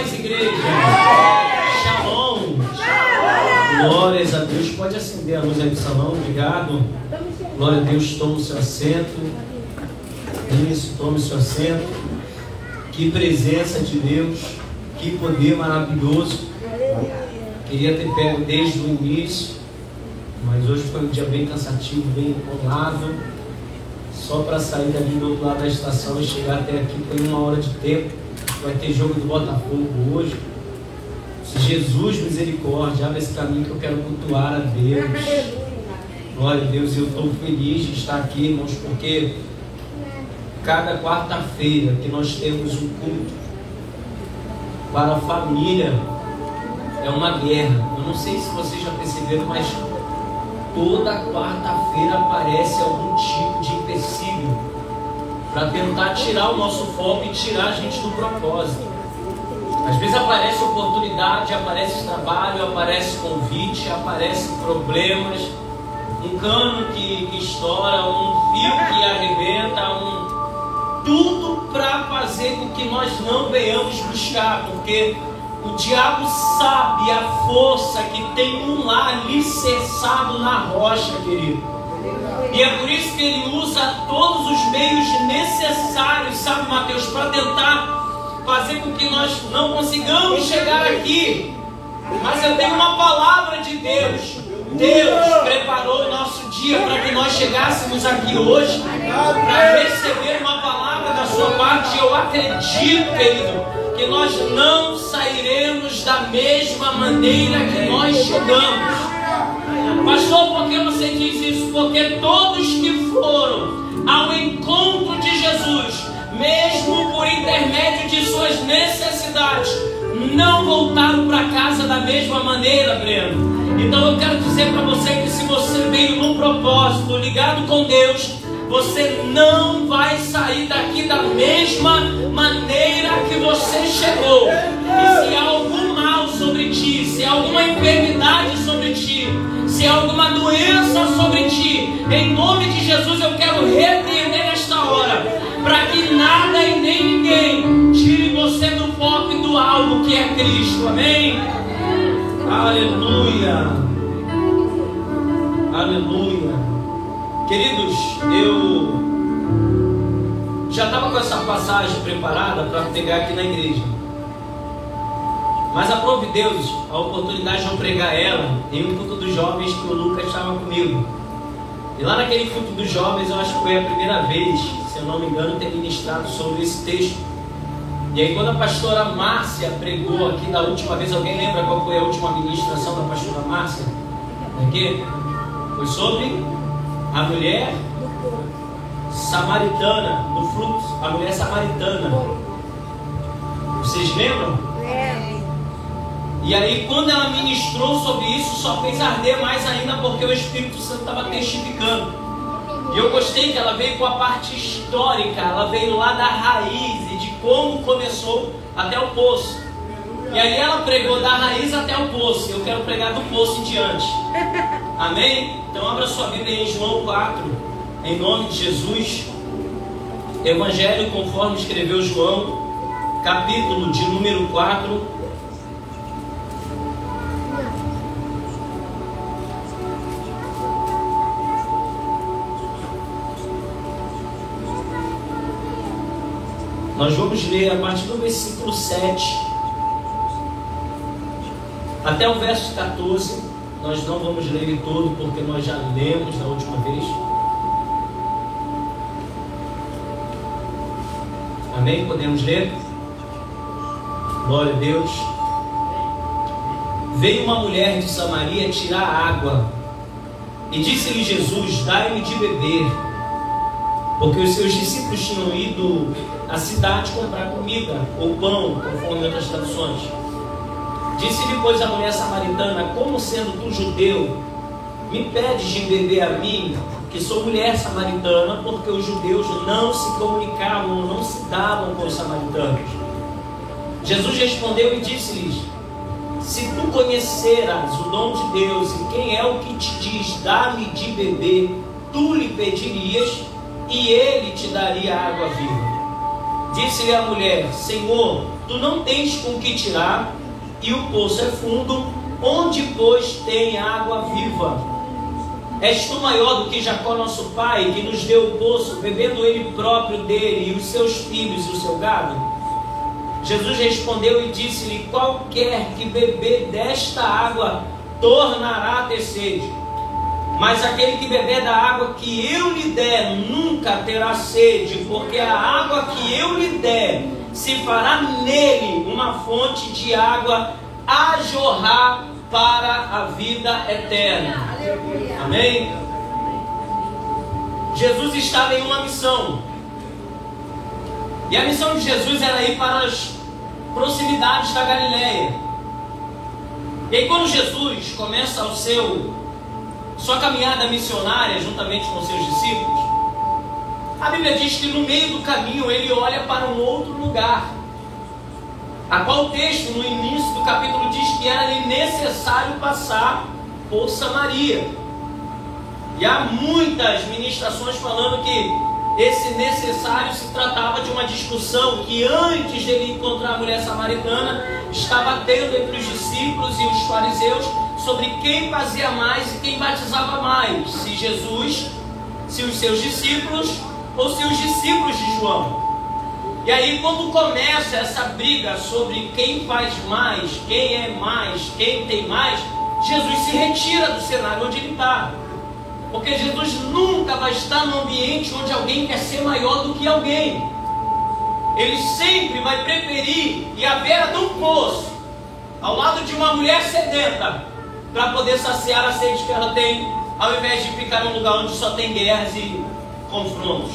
paz, igreja. Shalom. Glórias a Deus. Pode acender a luz aí do salão, obrigado. Glória a Deus, tome o seu assento. Isso, tome o seu assento. Que presença de Deus, que poder maravilhoso. Queria ter pego desde o início, mas hoje foi um dia bem cansativo, bem enrolado. Só para sair dali do outro lado da estação e chegar até aqui foi 1 hora de tempo. Vai ter jogo do Botafogo hoje. Se Jesus, misericórdia, abre esse caminho que eu quero cultuar a Deus. Glória a Deus, eu estou feliz de estar aqui, irmãos, porque cada quarta-feira que nós temos um culto para a família é uma guerra. Eu não sei se vocês já perceberam, mas toda quarta-feira aparece algum tipo de empecilho para tentar tirar o nosso foco e tirar a gente do propósito. Às vezes aparece oportunidade, aparece trabalho, aparece convite, aparece problemas, um cano que estoura, um fio que arrebenta, tudo para fazer com que nós não venhamos buscar, porque o diabo sabe a força que tem um lá alicerçado na rocha, querido. E é por isso que ele usa todos os meios necessários, sabe, Mateus, para tentar fazer com que nós não consigamos chegar aqui. Mas eu tenho uma palavra de Deus. Deus preparou o nosso dia para que nós chegássemos aqui hoje para receber uma palavra da sua parte. E eu acredito, querido, que nós não sairemos da mesma maneira que nós chegamos. Pastor, por que você diz isso? Porque todos que foram ao encontro de Jesus, mesmo por intermédio de suas necessidades, não voltaram para casa da mesma maneira, Breno. Então eu quero dizer para você que se você veio num propósito ligado com Deus, você não vai sair daqui da mesma maneira que você chegou. E se há algum mal sobre ti, se há alguma enfermidade sobre ti, se há alguma doença sobre ti, em nome de Jesus eu quero repreender nesta hora, para que nada e nem ninguém tire você do foco e do alvo que é Cristo. Amém? Aleluia. Aleluia. Queridos, eu já estava com essa passagem preparada para pegar aqui na igreja, mas aprove Deus a oportunidade de eu pregar ela em um culto dos jovens que o Lucas estava comigo. E lá naquele culto dos jovens, eu acho que foi a primeira vez, se eu não me engano, ter ministrado sobre esse texto. E aí quando a pastora Márcia pregou aqui da última vez, alguém lembra qual foi a última ministração da pastora Márcia? Aqui? Foi sobre a mulher samaritana, do fruto, a mulher samaritana. Vocês lembram? E aí quando ela ministrou sobre isso, só fez arder mais ainda, porque o Espírito Santo estava testificando. E eu gostei que ela veio com a parte histórica, ela veio lá da raiz e de como começou até o poço. E aí ela pregou da raiz até o poço. Eu quero pregar do poço em diante. Amém? Então abra sua Bíblia em João 4, em nome de Jesus. Evangelho conforme escreveu João, capítulo de número 4. Nós vamos ler a partir do versículo 7 até o verso 14. Nós não vamos ler ele todo, porque nós já lemos da última vez. Amém? Podemos ler? Glória a Deus. Veio uma mulher de Samaria tirar água, e disse-lhe Jesus: dai-me de beber. Porque os seus discípulos tinham ido à cidade comprar comida ou pão, conforme outras traduções. Disse-lhe, pois, a mulher samaritana: como sendo tu judeu, me pedes de beber a mim, que sou mulher samaritana? Porque os judeus não se comunicavam, não se davam com os samaritanos. Jesus respondeu e disse-lhes: se tu conheceras o dom de Deus e quem é o que te diz, dá-me de beber, tu lhe pedirias e ele te daria água viva. Disse-lhe a mulher: Senhor, tu tu não tens com que tirar, e o poço é fundo, onde, pois, tem água viva? És tu maior do que Jacó, nosso pai, que nos deu o poço, bebendo ele próprio dele, e os seus filhos e o seu gado? Jesus respondeu e disse-lhe: qualquer que beber desta água tornará a ter sede, mas aquele que beber da água que eu lhe der nunca terá sede, porque a água que eu lhe der se fará nele uma fonte de água a jorrar para a vida eterna. Amém? Jesus estava em uma missão, e a missão de Jesus era ir para as proximidades da Galileia. E aí, quando Jesus começa sua caminhada missionária juntamente com seus discípulos, a Bíblia diz que no meio do caminho ele olha para um outro lugar, a qual o texto no início do capítulo diz que era necessário passar por Samaria. E há muitas ministrações falando que esse necessário se tratava de uma discussão que antes dele encontrar a mulher samaritana estava tendo entre os discípulos e os fariseus sobre quem fazia mais e quem batizava mais, se Jesus, se os seus discípulos ou se os discípulos de João. E aí, quando começa essa briga sobre quem faz mais, quem é mais, quem tem mais, Jesus se retira do cenário onde ele está. Porque Jesus nunca vai estar num ambiente onde alguém quer ser maior do que alguém. Ele sempre vai preferir ir à beira de um poço, ao lado de uma mulher sedenta, para poder saciar a sede que ela tem, ao invés de ficar num lugar onde só tem guerras e confrontos.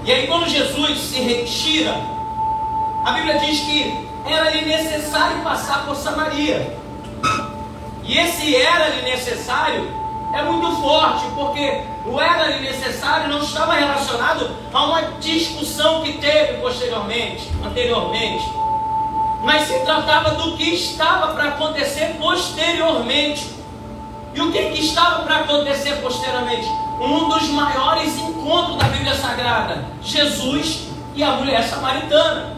E aí, quando Jesus se retira, a Bíblia diz que era-lhe necessário passar por Samaria. E esse era-lhe necessário é muito forte, porque o era-lhe necessário não estava relacionado a uma discussão que teve anteriormente, mas se tratava do que estava para acontecer posteriormente. E o que estava para acontecer posteriormente? Um dos maiores encontros da Bíblia Sagrada, Jesus e a mulher samaritana.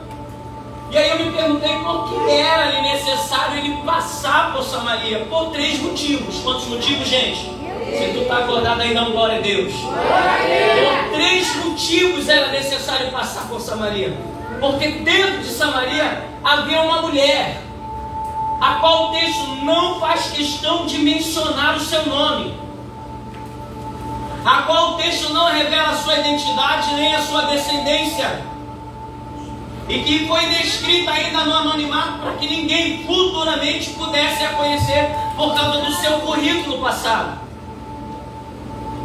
E aí eu me perguntei por que era-lhe necessário ele passar por Samaria. Por 3 motivos. Quantos motivos, gente? Se tu está acordado aí, dá um glória a Deus. Por 3 motivos era necessário passar por Samaria. Porque dentro de Samaria havia uma mulher, a qual o texto não faz questão de mencionar o seu nome, a qual o texto não revela a sua identidade nem a sua descendência, e que foi descrita ainda no anonimato para que ninguém futuramente pudesse a conhecer por causa do seu currículo passado.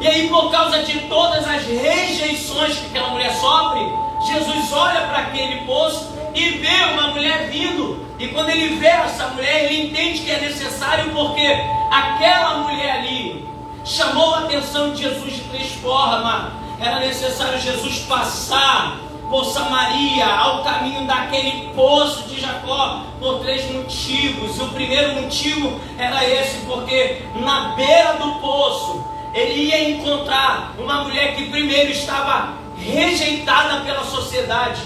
E aí, por causa de todas as rejeições que aquela mulher sofre, Jesus olha para aquele poço e vê uma mulher vindo. E quando ele vê essa mulher, ele entende que é necessário, porque aquela mulher ali chamou a atenção de Jesus de 3 formas. Era necessário Jesus passar por Samaria, ao caminho daquele poço de Jacó, por 3 motivos. E o primeiro motivo era esse, porque na beira do poço ele ia encontrar uma mulher que primeiro estava rejeitada pela sociedade.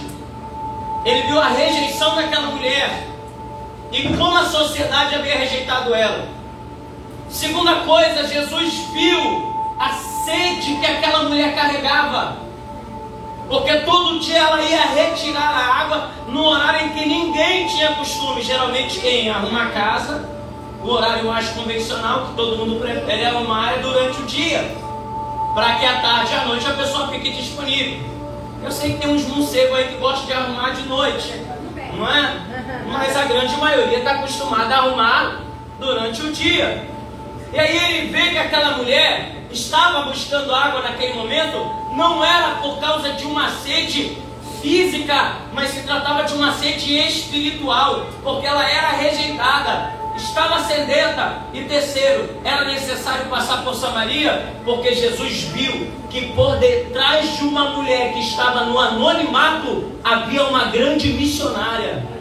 Ele viu a rejeição daquela mulher e como a sociedade havia rejeitado ela. Segunda coisa, Jesus viu a sede que aquela mulher carregava, porque todo dia ela ia retirar a água no horário em que ninguém tinha costume. Geralmente quem arruma a casa, o horário mais convencional que todo mundo prefere arrumar é durante o dia, para que à tarde e à noite a pessoa fique disponível. Eu sei que tem uns morcegos aí que gostam de arrumar de noite, não é? Mas a grande maioria está acostumada a arrumar durante o dia. E aí ele vê que aquela mulher estava buscando água naquele momento, não era por causa de uma sede física, mas se tratava de uma sede espiritual, porque ela era rejeitada, estava sedenta. E terceiro, era necessário passar por Samaria, porque Jesus viu que por detrás de uma mulher que estava no anonimato havia uma grande missionária.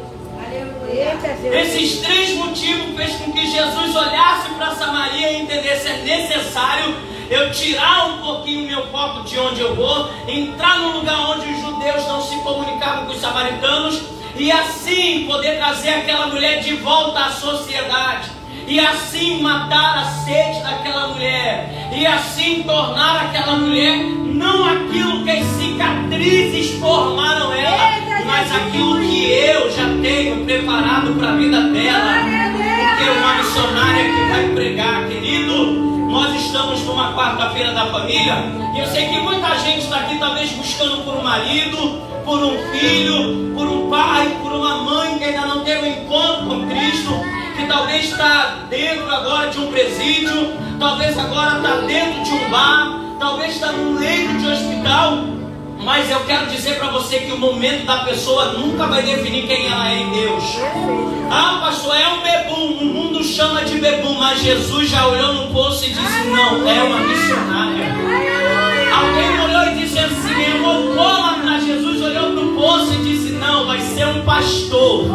Esses 3 motivos fez com que Jesus olhasse para Samaria e entendesse: é necessário eu tirar um pouquinho meu foco de onde eu vou, entrar num lugar onde os judeus não se comunicavam com os samaritanos, e assim poder trazer aquela mulher de volta à sociedade, e assim matar a sede daquela mulher, e assim tornar aquela mulher não aquilo que as cicatrizes formaram ela, mas aquilo que eu já tenho preparado para a vida dela, porque uma missionária que vai pregar, querido. Nós estamos numa quarta-feira da família, e eu sei que muita gente está aqui talvez buscando por um marido, por um filho, por um pai, por uma mãe que ainda não teve um encontro com Cristo, que talvez está dentro agora de um presídio, talvez agora está dentro de um bar, talvez está num leito de hospital. Mas eu quero dizer para você que o momento da pessoa nunca vai definir quem ela é em Deus. Ah, pastor, é um bebum, o mundo chama de bebum, mas Jesus já olhou no poço e disse: não, é uma missionária. Alguém olhou e disse assim: é um alcoólatra. Jesus olhou para o poço e disse: não, vai ser um pastor.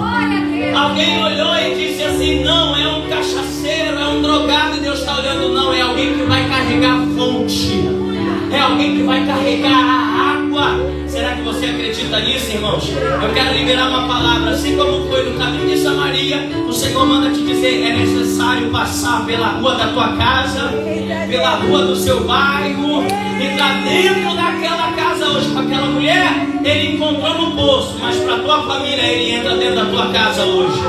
Alguém olhou e disse assim: não, é um cachaceiro, é um drogado. E Deus está olhando: não, é alguém que vai carregar a fonte, é alguém que vai carregar a água. Será que você acredita nisso, irmãos? Eu quero liberar uma palavra. Assim como foi no caminho de Samaria, o Senhor manda te dizer: é necessário passar pela rua da tua casa, pela rua do seu bairro, entrar dentro daquela casa hoje com aquela mulher. Ele encontrou no poço, mas para a tua família ele entra dentro da tua casa hoje.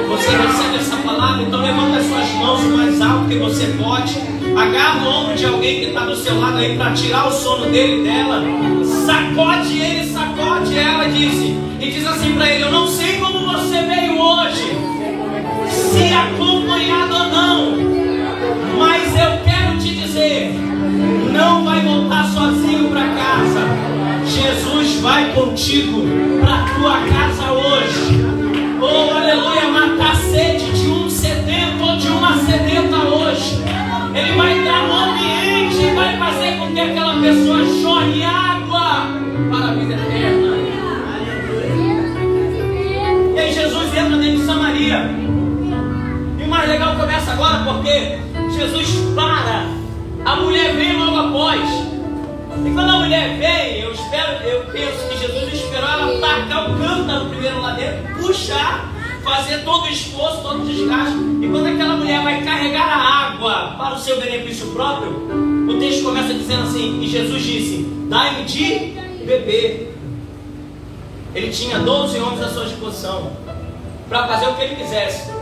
Você recebe essa palavra? Então levanta as suas mãos o mais alto que você pode. Agarra o ombro de alguém que está do seu lado aí para tirar o sono dele e dela. Sacode ele, sacode ela, e diz assim para ele: eu não sei como você veio hoje, se acompanhado ou não, mas eu quero te dizer, não vai voltar sozinho para casa. Jesus vai contigo para a tua casa hoje. Oh, aleluia, matar a sede de um sedento ou de uma sedenta hoje. Ele vai dar um ambiente e vai fazer com que aquela pessoa chore água para a vida eterna. E aí Jesus entra dentro de Samaria. E o mais legal começa agora, porque Jesus para. A mulher vem logo após. E quando a mulher vem, eu penso que Jesus esperou ela tacar o cântaro primeiro lá dentro, puxar, fazer todo o esforço, todo o desgaste. E quando aquela mulher vai carregar a água para o seu benefício próprio, o texto começa dizendo assim: e Jesus disse: dai-me de beber. Ele tinha 12 homens à sua disposição para fazer o que ele quisesse.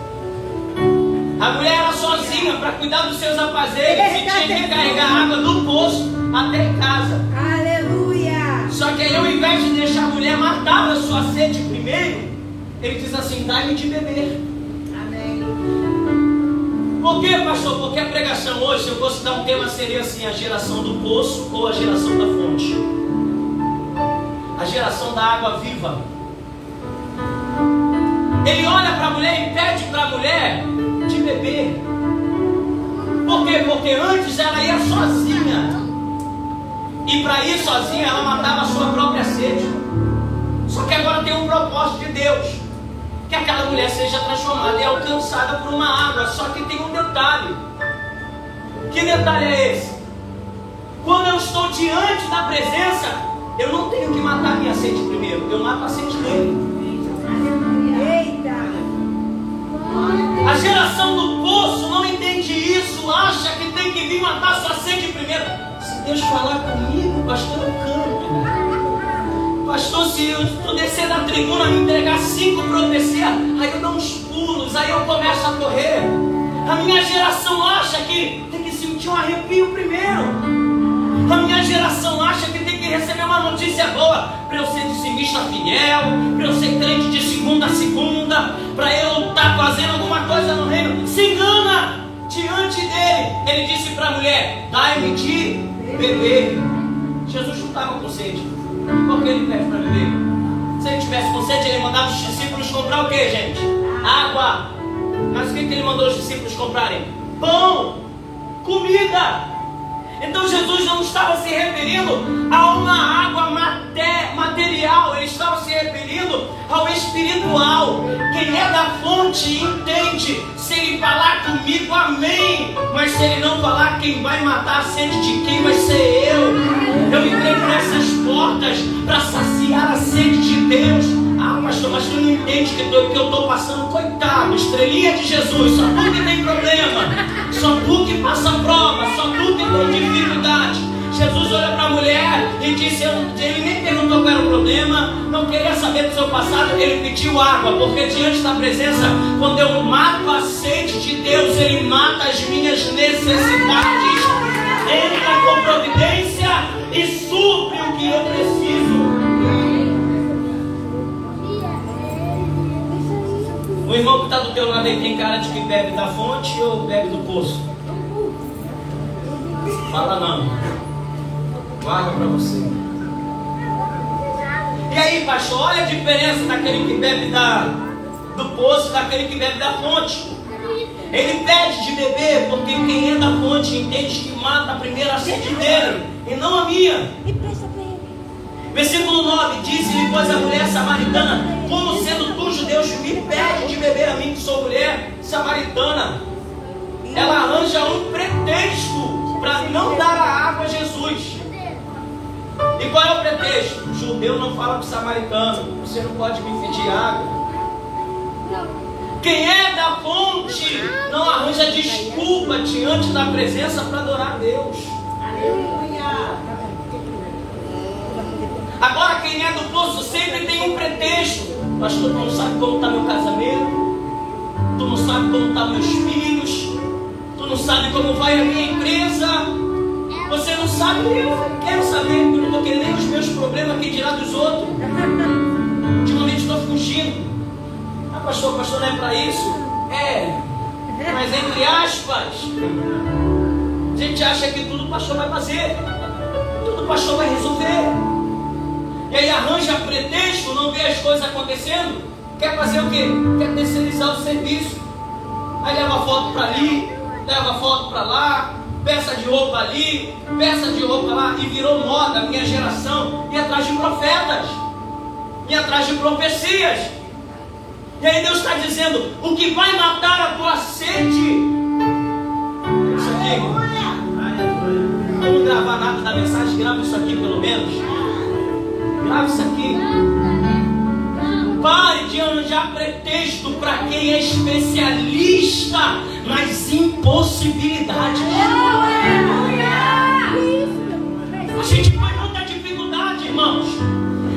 A mulher era sozinha para cuidar dos seus afazeres e tinha que carregar água do poço até em casa. Aleluia! Só que aí, ao invés de deixar a mulher matar a sua sede primeiro, ele diz assim: dá-me de beber. Amém. Por quê, pastor? Porque a pregação hoje, se eu fosse dar um tema, seria assim: a geração do poço ou a geração da fonte. A geração da água viva. Ele olha para a mulher e pede para a mulher de beber. Por quê? Porque antes ela ia sozinha, e para ir sozinha ela matava a sua própria sede. Só que agora tem um propósito de Deus, que aquela mulher seja transformada e alcançada por uma água. Só que tem um detalhe. Que detalhe é esse? Quando eu estou diante da presença, eu não tenho que matar a minha sede primeiro, eu mato a sede dele. Eita! A geração do poço não entende isso, acha que tem que vir matar sua sede primeiro. Se Deus falar comigo, pastor, eu canto. Pastor, se eu descer da tribuna e me entregar 5 profecias, aí eu dou uns pulos, aí eu começo a correr. A minha geração acha que tem que sentir um arrepio primeiro. A minha geração acha que tem que receber uma notícia boa para eu ser dizimista fiel, para eu ser crente de segunda a segunda, para eu estar fazendo alguma coisa no reino. Se engana diante dele. Ele disse para a mulher: dai-me de beber. Jesus não estava com sede. Por que ele pede para beber? Se ele tivesse com sede, ele mandava os discípulos comprar o que, gente? Água. Mas o que ele mandou os discípulos comprarem? Pão, comida. Então Jesus não estava se referindo a uma água material, ele estava se referindo ao espiritual. Quem é da fonte entende. Se ele falar comigo, amém. Mas se ele não falar, quem vai matar a sede de quem vai ser eu. Eu entrei por essas portas para saciar a sede de Deus. Ah, pastor, mas tu não entende que eu estou passando, coitado, estrelinha de Jesus, só tu que tem problema, só tu que passa prova, só tu que tem dificuldade. Jesus olha para a mulher e disse, ele nem perguntou qual era o problema, não queria saber do seu passado, ele pediu água, porque diante da presença, quando eu mato a sede de Deus, ele mata as minhas necessidades, entra com providência e supre o que eu preciso. O irmão que está do teu lado aí tem cara de que bebe da fonte ou bebe do poço? Fala não. Guarda para você. E aí, pastor, olha a diferença daquele que bebe do poço e daquele que bebe da fonte. Ele pede de beber porque quem é da fonte entende que mata a primeira sede dele e não a minha. Versículo 9, diz-lhe, pois a mulher samaritana, como sendo tu, judeus, me pede de beber a mim, que sou mulher samaritana. Ela arranja um pretexto para não dar a água a Jesus. E qual é o pretexto? O judeu não fala para o samaritano, você não pode me pedir água. Quem é da fonte não arranja desculpa diante da presença para adorar a Deus. Agora quem é do poço sempre tem um pretexto. Pastor, tu não sabe como está meu casamento, tu não sabe como estão meus filhos, tu não sabe como vai a minha empresa, você não sabe, eu quero saber, eu não estou querendo os meus problemas, quem dirá dos outros. Ultimamente estou fugindo. Ah, pastor não é para isso? É, mas entre aspas, a gente acha que tudo o pastor vai fazer, tudo o pastor vai resolver. E aí arranja pretexto, não vê as coisas acontecendo, quer fazer o quê? Quer terceirizar o serviço. Aí leva foto para ali, leva foto para lá, peça de roupa ali, peça de roupa lá, e virou moda a minha geração, e atrás de profetas, e atrás de profecias. E aí Deus está dizendo, o que vai matar a tua sede, isso aqui, não gravar nada da mensagem, grava isso aqui pelo menos, grava isso aqui. Pare de arranjar pretexto para quem é especialista nas impossibilidades. A gente põe muita dificuldade, irmãos.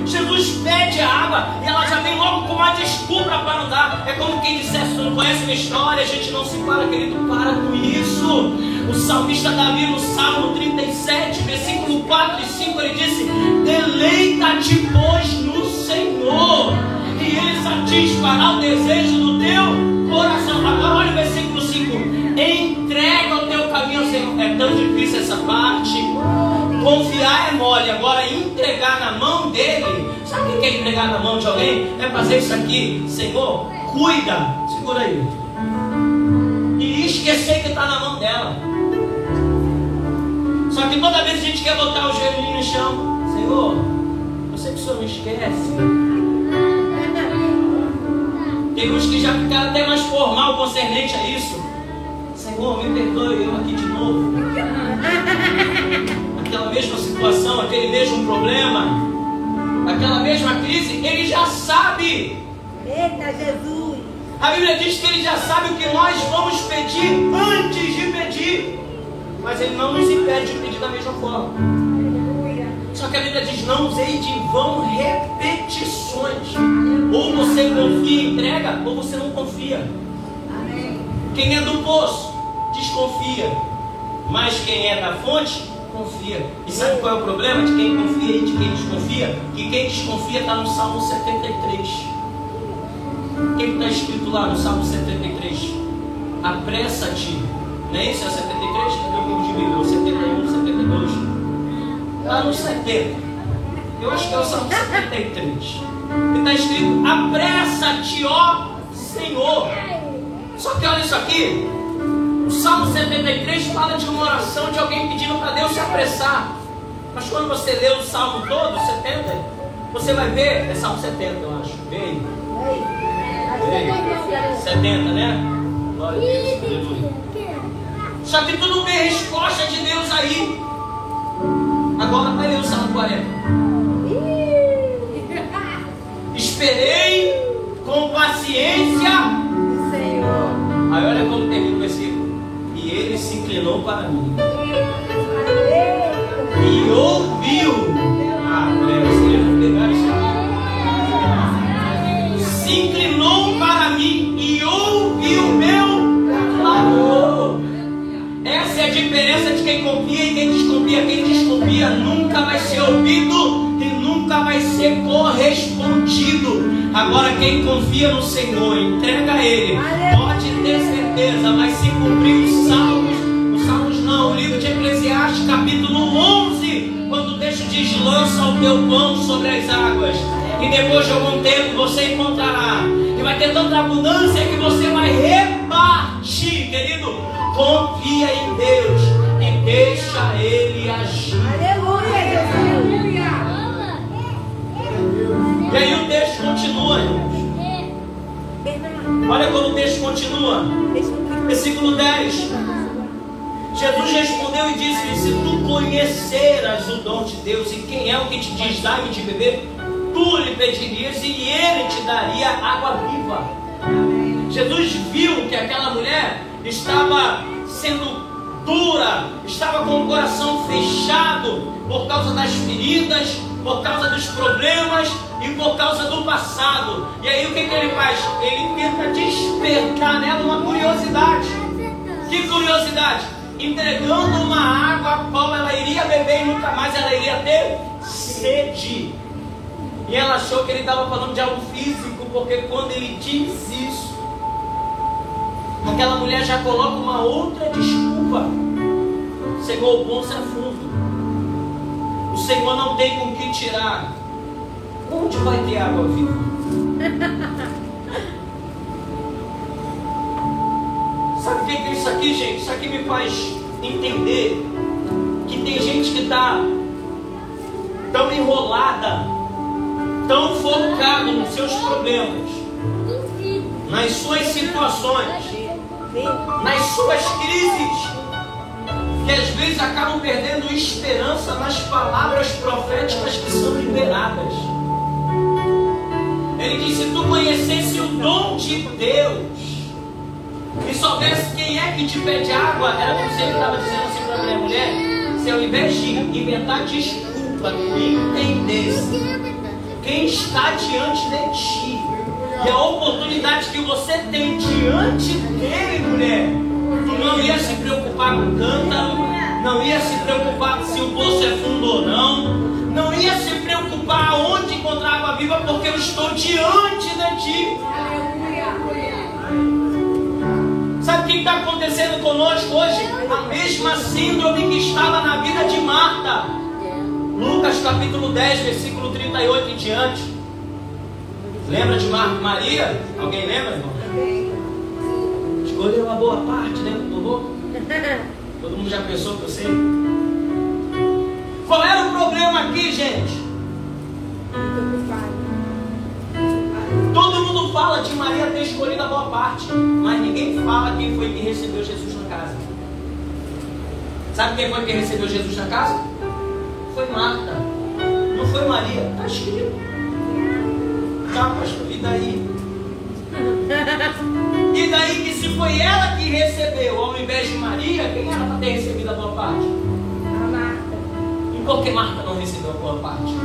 Jesus pede a água e ela já vem logo com uma desculpa para não dar. É como quem dissesse, tu não conhece minha história, a gente não se para, querido, para com isso. O salmista Davi, no Salmo 37, versículo 4 e 5, ele disse, deleita-te, pois, no Senhor, e Ele satisfará o desejo do teu coração. Agora olha o versículo 5. Entrega o teu caminho ao Senhor. É tão difícil essa parte. Confiar é mole. Agora entregar na mão dele. Sabe o que é entregar na mão de alguém? É fazer isso aqui. Senhor, cuida. Segura aí. E esquecer que está na mão dela. Só que toda vez a gente quer botar o joelhinho no chão. Senhor, eu sei que o Senhor me esquece. Tem uns que já ficaram até mais formal concernente a isso. Senhor, me perdoe, eu aqui de novo. Aquela mesma situação, aquele mesmo problema, aquela mesma crise, ele já sabe. Eita Jesus! A Bíblia diz que ele já sabe o que nós vamos pedir antes de pedir. Mas ele não nos impede de pedir da mesma forma. Só que a Bíblia diz, não usei de vão repetições. Ou você confia e entrega, ou você não confia. Amém. Quem é do poço, desconfia. Mas quem é da fonte, confia. E sabe qual é o problema de quem confia e de quem desconfia? Que quem desconfia está no Salmo 73. O que está escrito lá no Salmo 73? Apressa-te. Não é isso? É 73? Cadê o livro de Bíblia? O 71, 72. Está no 70. Eu acho que é o Salmo 73. E está escrito, apressa-te, ó Senhor. Só que olha isso aqui. O Salmo 73 fala de uma oração de alguém pedindo para Deus se apressar. Mas quando você lê o Salmo todo, 70, você vai ver, é Salmo 70 eu acho. Vem. 70, né? Glória a Deus, aleluia. Só que tu não vê resposta de Deus aí. Agora vai ler o Salmo 40. esperei com paciência. Senhor. Aí olha como termina o versículo. E ele se inclinou para mim e ouviu. Ah, você não pegar isso aqui. Se inclinou para mim e ouviu meu clamor. Essa é a diferença de quem confia e quem desconfia. Quem desconfia nunca vai ser ouvido e nunca vai ser correspondido. Agora quem confia no Senhor, entrega a Ele, pode ter certeza, vai se cumprir os Salmos não, o livro de Eclesiastes, capítulo 11, quando o texto diz: lança o teu pão sobre as águas, e depois de algum tempo você encontrará, e vai ter tanta abundância que você vai repartir, querido. Confia em Deus e deixa Ele agir. Aleluia, aleluia. E aí o texto continua, irmãos. Olha como o texto continua. Versículo 10. Jesus respondeu e disse: se tu conheceras o dom de Deus e quem é o que te diz dá-me de beber, tu lhe pedirias e ele te daria água viva. Jesus viu que aquela mulher estava sendo dura, estava com o coração fechado por causa das feridas, por causa dos problemas e por causa do passado. E aí o que ele faz? Ele tenta despertar nela uma curiosidade. Que curiosidade? Entregando uma água a qual ela iria beber e nunca mais ela iria ter sede. E ela achou que ele estava falando de algo físico, porque quando ele diz isso, aquela mulher já coloca uma outra desculpa. Chegou o ponto sem fundo. O Senhor não tem com que tirar. Onde vai ter água viva? Sabe o que é isso aqui, gente? Isso aqui me faz entender que tem gente que está tão enrolada, tão focada nos seus problemas, nas suas situações, nas suas crises, que às vezes acabam perdendo esperança nas palavras proféticas que são liberadas. Ele disse: se tu conhecesse o dom de Deus e soubesse quem é que te pede água, era como se ele estava dizendo assim para a mulher: se ao invés de inventar desculpa, tu entendesse quem está diante de ti e a oportunidade que você tem diante dele, mulher, tu não ia se preocupar com o cântaro, não ia se preocupar se o poço é fundo ou não ia se preocupar aonde encontrar água viva, porque eu estou diante de ti. Sabe o que está acontecendo conosco hoje? A mesma síndrome que estava na vida de Marta. Lucas capítulo 10, versículo 38 em diante. Lembra de Marta e Maria? Alguém lembra, irmão? Escolheu uma boa parte, lembra do louvor? Todo mundo já pensou que eu sei? Qual era o problema aqui, gente? Todo mundo fala de Maria ter escolhido a boa parte, mas ninguém fala quem foi que recebeu Jesus na casa. Sabe quem foi que recebeu Jesus na casa? Foi Marta, não foi Maria. Está escrito. Tá, pastor, e daí? E daí que se foi ela que recebeu, ao invés de Maria, quem era para ter recebido a boa parte? A Marta. E por que Marta não recebeu a boa parte?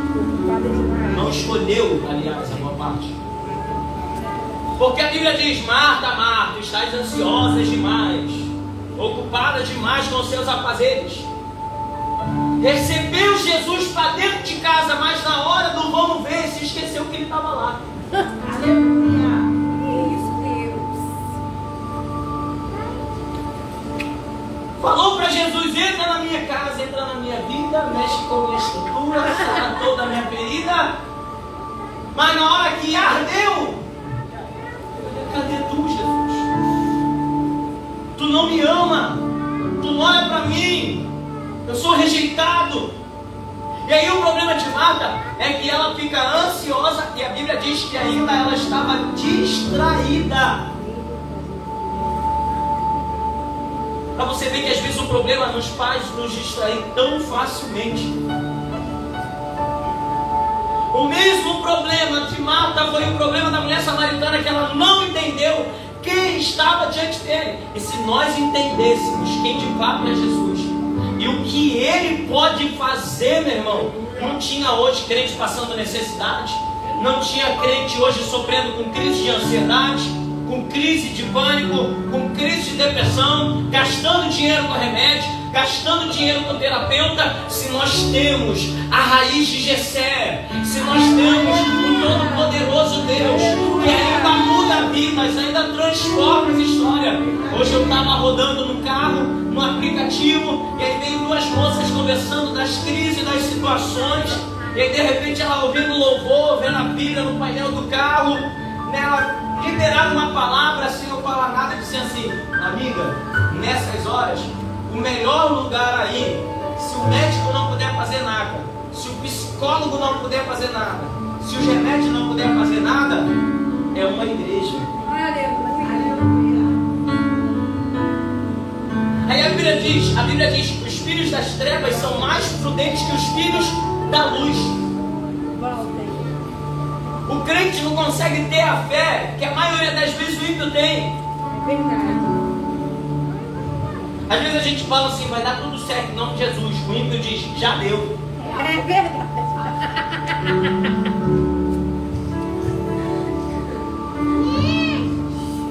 Não escolheu, aliás, a boa parte. Porque a Bíblia diz: Marta, Marta, estás ansiosa demais, ocupada demais com seus afazeres. Recebeu Jesus para dentro de casa, mas na hora do vamos ver, se esqueceu que ele estava lá. Aleluia. Isso, Deus. Falou para Jesus: entra na minha casa, entra na minha vida, mexe com a minha estrutura, sara toda a minha ferida. Mas na hora que ardeu, cadê tu, Jesus? Tu não me ama, tu não olha para mim, eu sou rejeitado. E aí o problema de Marta é que ela fica ansiosa, e a Bíblia diz que ainda ela estava distraída. Para você ver que às vezes o problema nos faz nos distrair tão facilmente. O O mesmo problema de Marta foi o problema da mulher samaritana, que ela não entendeu quem estava diante dele. E se nós entendêssemos quem de fato é Jesus e o que Ele pode fazer, meu irmão, não tinha hoje crente passando necessidade, não tinha crente hoje sofrendo com crise de ansiedade, com crise de pânico, com crise de depressão, gastando dinheiro com remédio, gastando dinheiro com terapeuta. Se nós temos a raiz de Jessé, se nós temos um todo-poderoso Deus que ainda muda vidas, ainda transforma a história. Hoje eu estava rodando no carro, no aplicativo, e aí veio duas moças conversando das crises, das situações, e aí de repente ela ouvindo louvor, vendo a Bíblia no painel do carro, nela liberar uma palavra sem eu falar nada, dizendo assim: amiga, nessas horas, o melhor lugar aí, se o médico não puder fazer nada, se o psicólogo não puder fazer nada, se o remédio não puder fazer nada, é uma igreja. Aí a Bíblia diz que os filhos das trevas são mais prudentes que os filhos da luz. O crente não consegue ter a fé que a maioria das vezes o ímpio tem. É verdade. Às vezes a gente fala assim: vai dar tudo certo em nome de Jesus. O ímpio diz: já deu. É verdade.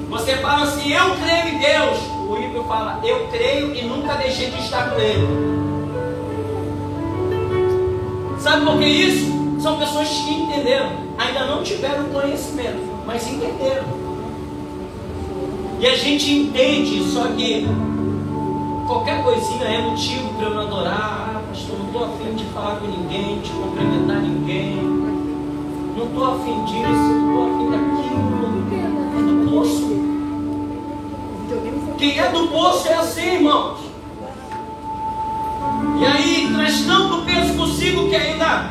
Você fala assim: eu creio em Deus. O ímpio fala: eu creio e nunca deixei de estar com Ele. Sabe por que isso? São pessoas que entenderam, ainda não tiveram conhecimento, mas entenderam. E a gente entende, só que qualquer coisinha é motivo para eu não adorar. Ah, pastor, não estou afim de falar com ninguém, de cumprimentar ninguém. Não estou afim disso, não estou afim daquilo. É do poço. Quem é do poço é assim, irmãos. E aí traz tanto peso consigo que ainda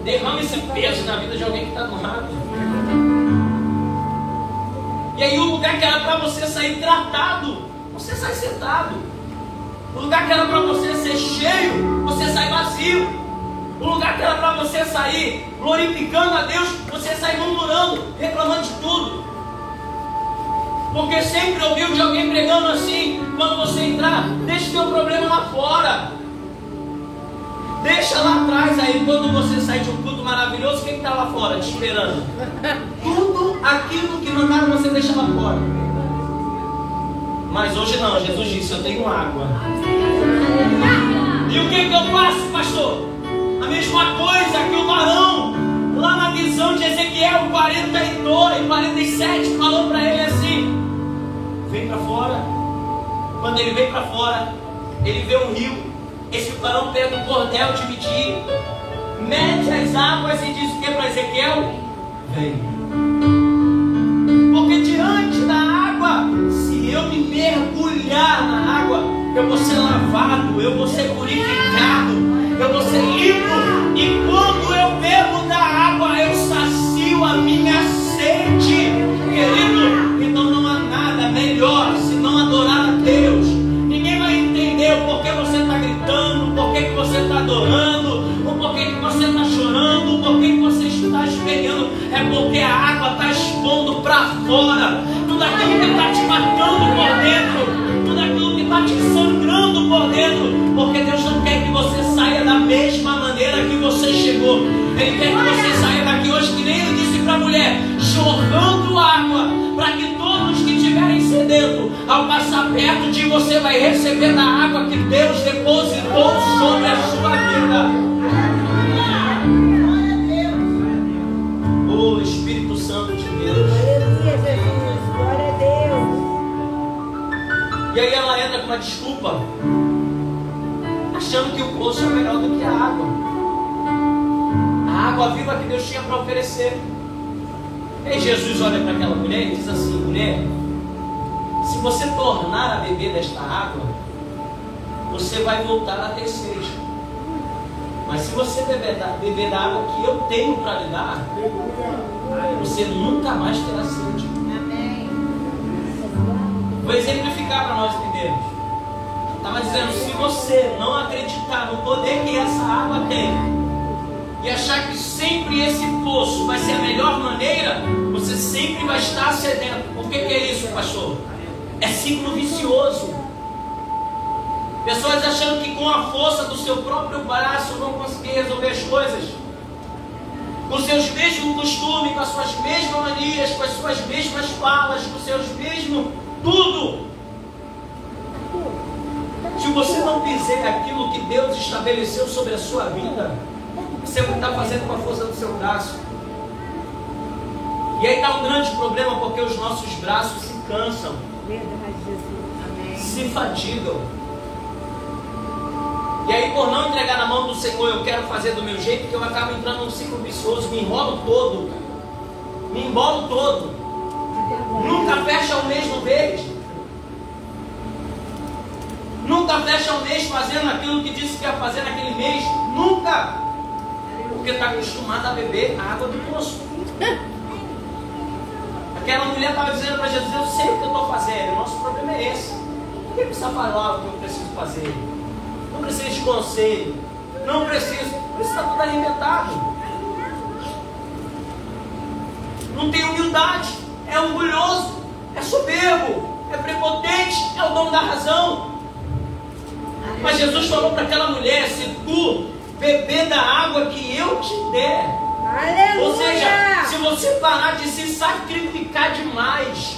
derrama esse peso na vida de alguém que está do lado. E aí o lugar que era para você sair tratado, você sai sentado. O lugar que era para você ser cheio, você sai vazio. O lugar que era para você sair glorificando a Deus, você sai murmurando, reclamando de tudo. Porque sempre ouviu de alguém pregando assim: quando você entrar, deixa o teu problema lá fora. Deixa lá atrás. Aí quando você sai de um culto maravilhoso, quem está lá fora te esperando? Tudo aquilo que mandaram você deixar lá fora. Mas hoje não, Jesus disse: eu tenho água. E o que eu faço, pastor? A mesma coisa que o varão lá na visão de Ezequiel 42 e 47 falou para ele assim: vem para fora. Quando ele vem para fora, ele vê um rio. Esse varão pega o cordel de medir, mede as águas e diz o que para Ezequiel? Vem. Porque diante da água, se eu me mergulhar na água, eu vou ser lavado, eu vou ser purificado, eu vou ser limpo. E quando eu bebo da água, eu sacio a minha sede, querido. Então não há nada melhor se não adorar a Deus. Ninguém vai entender o porquê você está gritando, o porquê que você está adorando, o porquê que você está chorando, o porquê que você está espelhando. É porque a água está expondo para fora tudo aquilo que está te matando por dentro, tudo aquilo que está te sangrando por dentro. Porque Deus não quer que você saia da mesma maneira que você chegou. Ele quer que você saia daqui hoje, que nem ele disse para a mulher, jorrando água, para que todos que estiverem sedento, ao passar perto de você, vai receber da água que Deus depositou sobre a sua vida. Oh, Espírito Santo de Deus. Aleluia, Jesus. Glória a Deus. E aí ela entra com uma desculpa, achando que o poço é melhor do que a água. A água viva que Deus tinha para oferecer. E aí Jesus olha para aquela mulher e diz assim: mulher, se você tornar a beber desta água, você vai voltar a ter sede. Mas se você beber da água que eu tenho para lhe dar, você nunca mais terá sede. Amém. Vou exemplificar para nós entendermos. Estava dizendo: se você não acreditar no poder que essa água tem, e achar que sempre esse poço vai ser a melhor maneira, você sempre vai estar sedento. O que é isso, pastor? É ciclo vicioso. Pessoas achando que com a força do seu próprio braço vão conseguir resolver as coisas, com seus mesmos costumes, com as suas mesmas manias, com as suas mesmas falas, com seus mesmos tudo. Se você não fizer aquilo que Deus estabeleceu sobre a sua vida, você vai estar fazendo com a força do seu braço. E aí está um grande problema, porque os nossos braços se cansam, se fatigam. E aí, por não entregar na mão do Senhor, eu quero fazer do meu jeito, que eu acabo entrando num ciclo vicioso, me enrolo todo, me embolo todo, nunca fecha o mês no verde, nunca fecha o mês fazendo aquilo que disse que ia fazer naquele mês, nunca, porque está acostumado a beber a água do poço. Aquela mulher estava dizendo para Jesus: eu sei o que eu estou fazendo, o nosso problema é esse, por que precisa falar o que eu preciso fazer? Não precisa de conselho, não precisa, por isso está tudo alimentado. Não tem humildade, é orgulhoso, é soberbo, é prepotente, é o dono da razão. Mas Jesus falou para aquela mulher: se tu beber da água que eu te der, aleluia. Ou seja, se você parar de se sacrificar demais,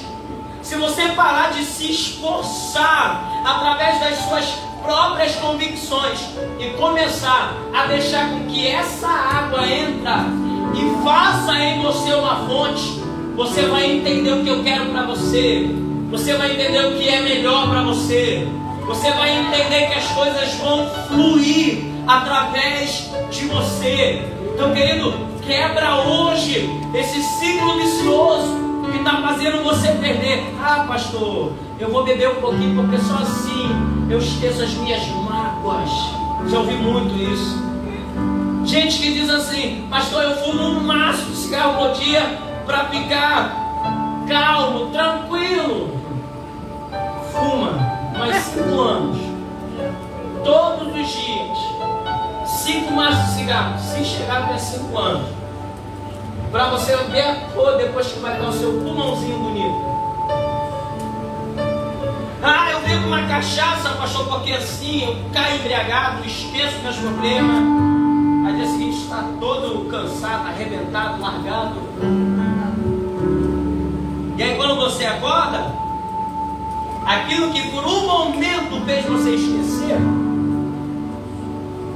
se você parar de se esforçar através das suas próprias convicções e começar a deixar com que essa água entra e faça em você uma fonte, você vai entender o que eu quero para você, você vai entender o que é melhor para você, você vai entender que as coisas vão fluir através de você. Então, querido, quebra hoje esse ciclo vicioso que está fazendo você perder. Ah, pastor, eu vou beber um pouquinho porque só assim eu esqueço as minhas mágoas. Já ouvi muito isso. Gente que diz assim: pastor, eu fumo um maço de cigarro por dia para ficar calmo, tranquilo. Fuma mais 5 anos, todos os dias, 5 maços de cigarro. Se chegar até 5 anos, para você ver a cor depois que vai dar o seu pulmãozinho bonito. Ah, eu bebo uma cachaça, pastor, porque assim eu caio embriagado, esqueço meus problemas. Aí dia seguinte está todo cansado, arrebentado, largado. E aí quando você acorda, aquilo que por um momento fez você esquecer,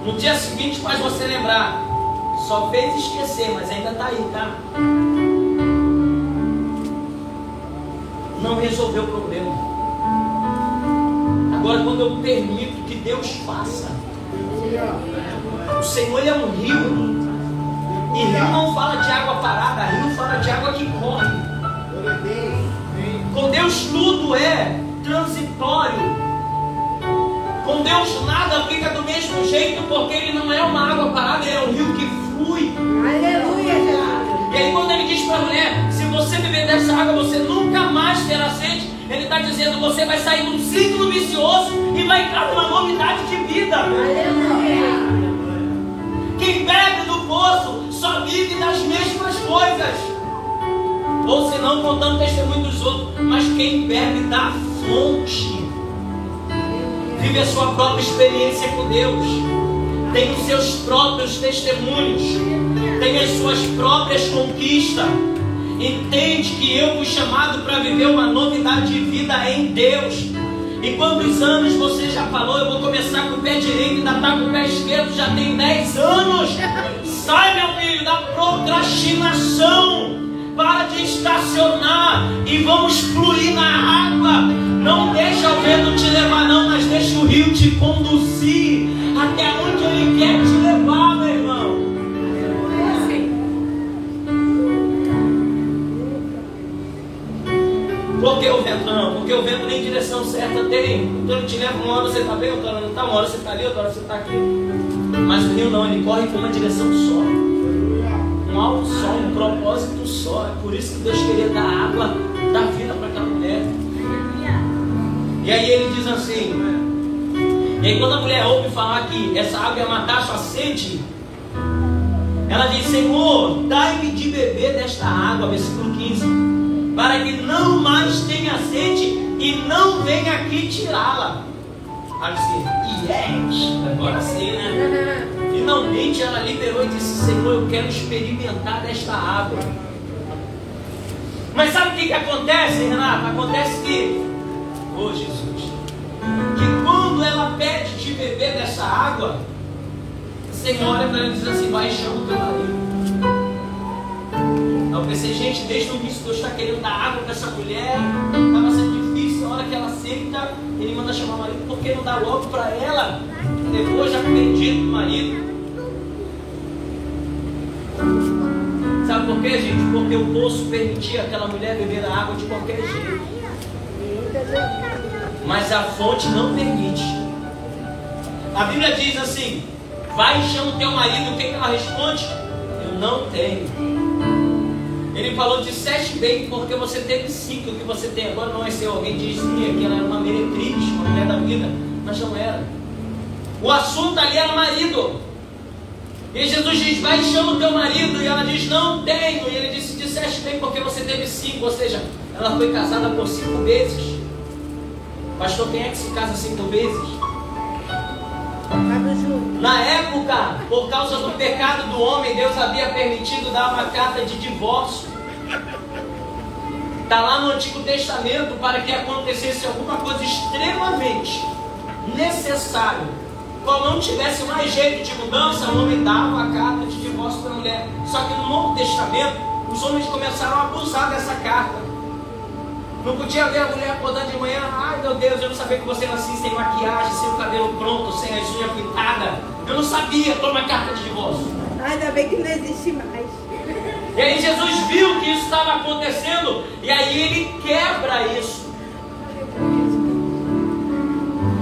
no dia seguinte faz você lembrar. Só fez esquecer, mas ainda está aí, tá? Não resolveu o problema. Agora, quando eu permito que Deus faça, o Senhor, Ele é um rio. E rio não fala de água parada, rio fala de água que corre. Com Deus tudo é transitório. Com Deus nada fica do mesmo jeito, porque Ele não é uma água parada, Ele é um rio que flui. Aleluia, Jesus. E aí quando Ele diz para a mulher: se você beber dessa água, você nunca mais terá sede, Ele está dizendo: você vai sair de um ciclo vicioso e vai entrar numa novidade de vida. Aleluia. Quem bebe do poço só vive das mesmas coisas, ou se não contando testemunho dos outros. Mas quem bebe da fonte vive a sua própria experiência com Deus, tem os seus próprios testemunhos, tem as suas próprias conquistas, entende que eu fui chamado para viver uma novidade de vida em Deus. E quantos anos você já falou: eu vou começar com o pé direito e ainda está com o pé esquerdo, já tem 10 anos. Sai, meu filho, da procrastinação, para de estacionar e vamos fluir na água. Não deixa o vento te levar não, mas deixa o rio te conduzir até onde Ele quer te levar, meu irmão. Por que o vento não? Porque o vento nem direção certa tem. Então ele te leva, uma hora você está bem, outra hora não está, uma hora você está ali, outra hora você está aqui. Mas o rio não, ele corre com uma direção só, um alvo só, um propósito só. É por isso que Deus queria dar água da vida para aquela mulher. E aí ele diz assim, e aí quando a mulher ouve falar que essa água ia matar a sua sede, Ela diz: Senhor, dai-me de beber desta água, versículo 15, para que não mais tenha sede e não venha aqui tirá-la. Ela disse: yes, agora sim, né? Finalmente ela liberou e disse: Senhor, eu quero experimentar desta água. Mas sabe o que acontece, Renata? Acontece que, oh Jesus, que quando ela pede de beber dessa água, o Senhor olha para ela e diz assim: vai e chama o teu marido. Eu pensei, gente, desde o início Deus está querendo dar água para essa mulher, estava sendo difícil. A hora que ela aceita, Ele manda chamar o marido. Por que não dá logo para ela? Depois já pedido do marido. Sabe por quê, gente? Porque o poço permitia aquela mulher beber a água de qualquer jeito, mas a fonte não permite. A Bíblia diz assim: vai e chama o teu marido. O que ela responde? Eu não tenho. Ele falou: disseste bem, porque você teve 5, o que você tem agora não é seu. Alguém dizia que ela era uma meretriz, uma mulher da vida, mas não era. O assunto ali era marido. E Jesus diz: vai e chama o teu marido. E ela diz: não tenho. E ele disse: disseste bem, porque você teve 5. Ou seja, ela foi casada por 5 vezes. Pastor, quem é que se casa 5 vezes? Na época, por causa do pecado do homem, Deus havia permitido dar uma carta de divórcio. Está lá no Antigo Testamento, para que acontecesse alguma coisa extremamente necessária, qual não tivesse mais jeito de mudança, o homem dava a carta de divórcio para a mulher. Só que no Novo Testamento, os homens começaram a abusar dessa carta. Não podia ver a mulher acordando de manhã: ai meu Deus, eu não sabia que você era assim, sem maquiagem, sem o cabelo pronto, sem as unhas pintadas. Eu não sabia, toma carta de divórcio. Ainda bem que não existe mais. E aí Jesus viu que isso estava acontecendo, e aí Ele quebra isso.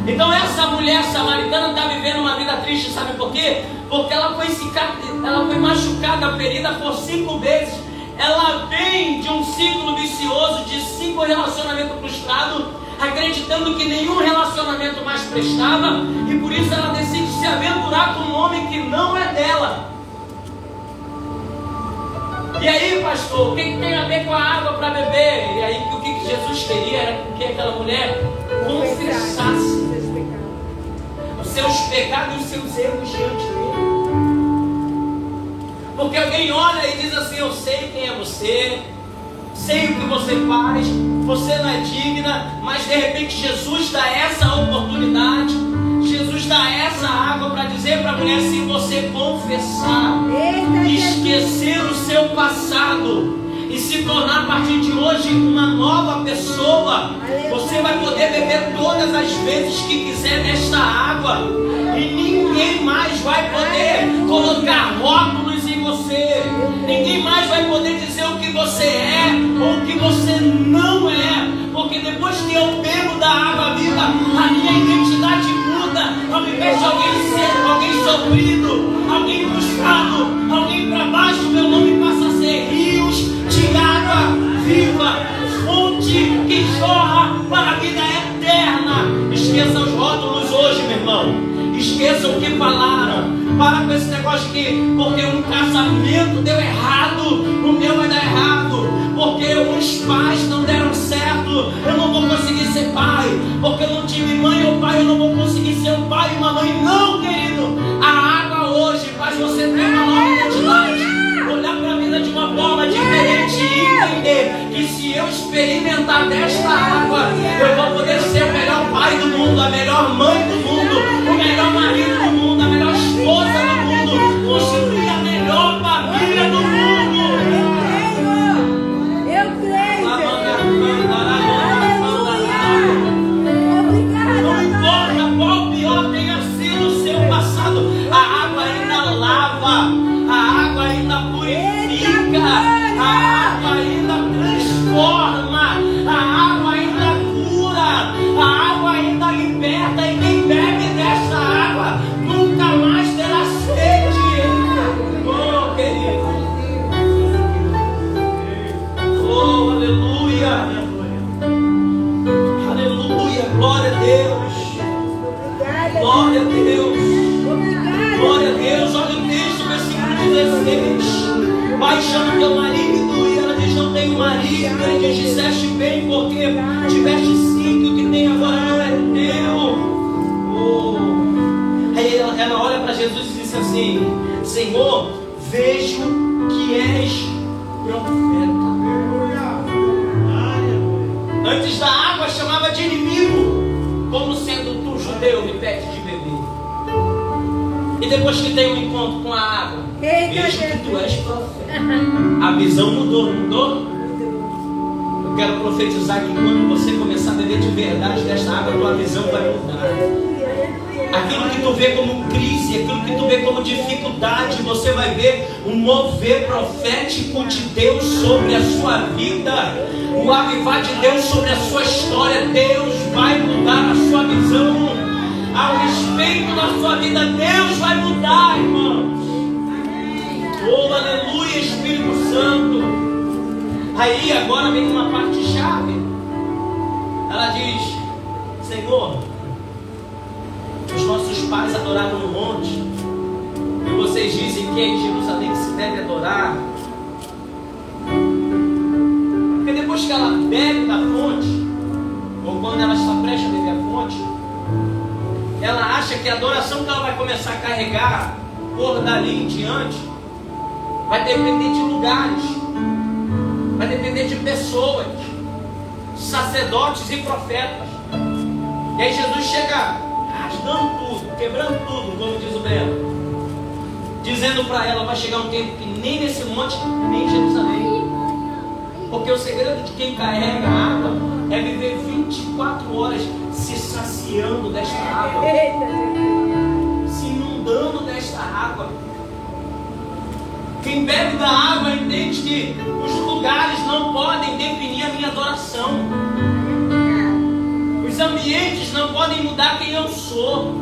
Então essa mulher samaritana está vivendo uma vida triste, sabe por quê? Porque ela foi machucada, ferida por 5 vezes. Ela vem de um ciclo vicioso de 5 relacionamentos frustrados, acreditando que nenhum relacionamento mais prestava, e por isso ela decide se aventurar com um homem que não é dela. E aí, pastor, o que tem a ver com a água para beber? E aí, o que Jesus queria era que aquela mulher confessasse os seus pecados e os seus erros diante dele. Porque alguém olha e diz assim: eu sei quem é você, sei o que você faz, você não é digna. Mas de repente Jesus dá essa oportunidade, Jesus dá essa água para dizer para a mulher: se você confessar, esquecer o seu passado e se tornar a partir de hoje uma nova pessoa, você vai poder beber todas as vezes que quiser desta água, e ninguém mais vai poder colocar rótulos em você, ninguém mais vai poder dizer o que você é ou o que você não é, porque depois que eu bebo da água viva, a minha identidade muda. Ao invés de alguém seco, alguém sofrido, alguém frustrado, alguém para baixo, meu nome passa a ser rios de água viva, fonte que jorra para a vida eterna. Esqueça os rótulos hoje, meu irmão. Esqueça o que falaram. Para com esse negócio de que porque um casamento deu errado, o meu vai dar errado. Porque os pais não deram certo, eu não vou conseguir ser pai. Porque eu não tive mãe ou pai, eu não vou conseguir ser um pai e uma mãe. Não, querido. A água hoje faz você ter uma nova identidade. Olhar para a vida de uma forma diferente e entender que se eu experimentar desta água, eu vou poder ser o melhor pai do mundo, a melhor mãe do mundo, o melhor marido do mundo, a melhor esposa do mundo, construir a melhor família do mundo. Eu creio. Não importa qual pior tenha sido o seu passado, a água ainda lava, a água ainda purifica, a água ainda transforma, a água ainda cura, a água ainda liberta, e quem bebe dessa água nunca mais terá sede. Oh, querido. Oh, aleluia. Aleluia. Glória a Deus. Glória a Deus. Glória a Deus. Olha o texto, versículo 16. pai chama o teu marido e ela diz: não tenho marido. Ele diz: disseste bem, porque tiveste 5, que tem agora não é teu. Aí ela olha para Jesus e diz assim: Senhor, vejo que és profeta. Antes da água chamava de inimigo, como sendo tu, judeu, me pede de beber. E depois que tem um encontro com a água, vejo que tu és profeta. A visão mudou, não mudou? Eu quero profetizar que quando você começar a beber de verdade desta água, tua visão vai mudar. Aquilo que tu vê como crise, aquilo que tu vê como dificuldade, você vai ver um mover profético de Deus sobre a sua vida, o avivar de Deus sobre a sua história. Deus vai mudar a sua visão ao respeito da sua vida. Deus vai mudar, irmãos. Oh, aleluia, Espírito Santo. Aí agora vem uma parte chave. Ela diz: Senhor, os nossos pais adoravam no monte, e vocês dizem que é em Jerusalém que se deve adorar. Porque depois que ela bebe da fonte, ou quando ela está prestes a beber a fonte, ela acha que a adoração que ela vai começar a carregar por dali em diante vai depender de lugares, vai depender de pessoas, sacerdotes e profetas. E aí Jesus chega rasgando tudo, quebrando tudo, como diz o Breno, dizendo para ela: vai chegar um tempo que nem nesse monte, nem em Jerusalém. Porque o segredo de quem carrega a água é viver 24 horas se saciando desta água, se inundando desta água. Quem bebe da água entende que os lugares não podem definir a minha adoração. Os ambientes não podem mudar quem eu sou.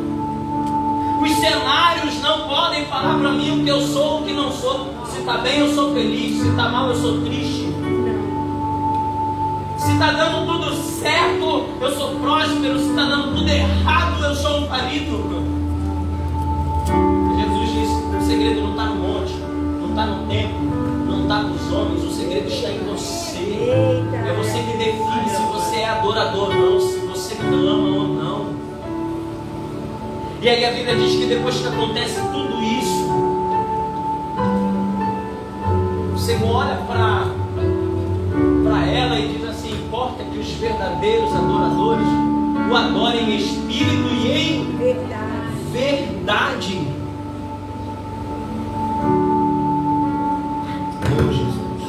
Os cenários não podem falar para mim o que eu sou, o que não sou. Se está bem, eu sou feliz. Se está mal, eu sou triste. Se está dando tudo certo, eu sou próspero. Se está dando tudo errado, eu sou um falido. Jesus disse: o segredo não está no monte, não está no templo, não está nos homens. O segredo está em você. É você que define se você é adorador ou não, se você clama ou não. E aí a Bíblia diz que depois que acontece tudo isso, o Senhor olha para ela e diz assim: importa que os verdadeiros adoradores o adorem em espírito e em verdade. Oh, Jesus.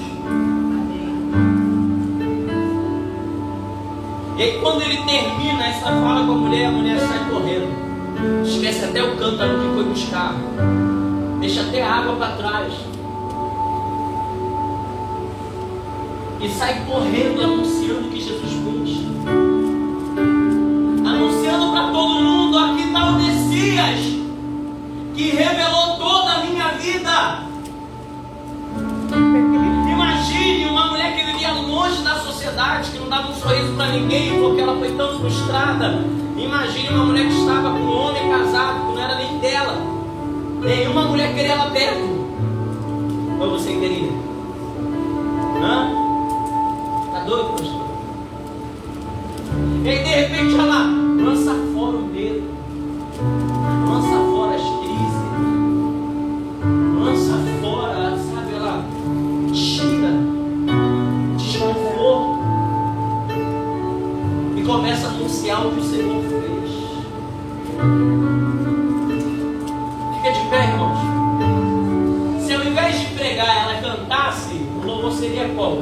E aí quando ele termina essa fala com a mulher sai correndo. Esquece até o cântaro que foi buscar. Deixa até a água para trás. E sai correndo anunciando que Jesus fez. Anunciando para todo mundo: aqui está o Messias, que revelou toda a minha vida. Imagine uma mulher que vivia longe da sociedade, que não dava um sorriso para ninguém porque ela foi tão frustrada. Imagine uma mulher que estava com um homem casado, que não era nem dela. Nenhuma mulher queria ela perto. Ou você queria? Hã? Tá doido, pastor? E aí de repente ela lança fora o medo, lança fora as crises, lança fora, sabe, ela tira desconforto e começa a anunciar o que o Senhor fez. Fica de pé, irmãos. Se ao invés de pregar ela cantasse, o louvor seria qual?